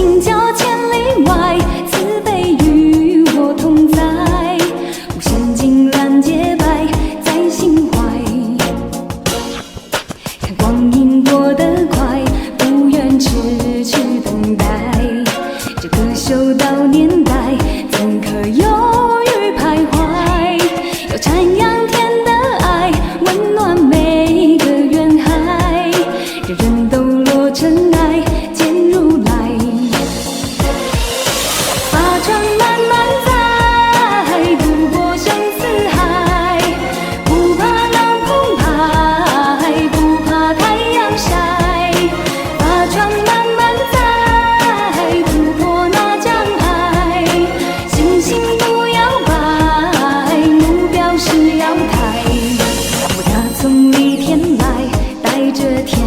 心交千里外，慈悲与我同在。无限金兰洁白在心怀，看光阴过得快，不愿痴痴等待。这个修道年代，怎可犹豫徘徊？要瞻仰天的爱，温暖每个缘海，人人都落尘埃，见如来。法船漫漫载，渡过生死海，不怕浪澎湃，不怕太阳晒。法船漫漫载，突破那障碍，信心不摇摆，目标是瑶台。我打从离天来，带着天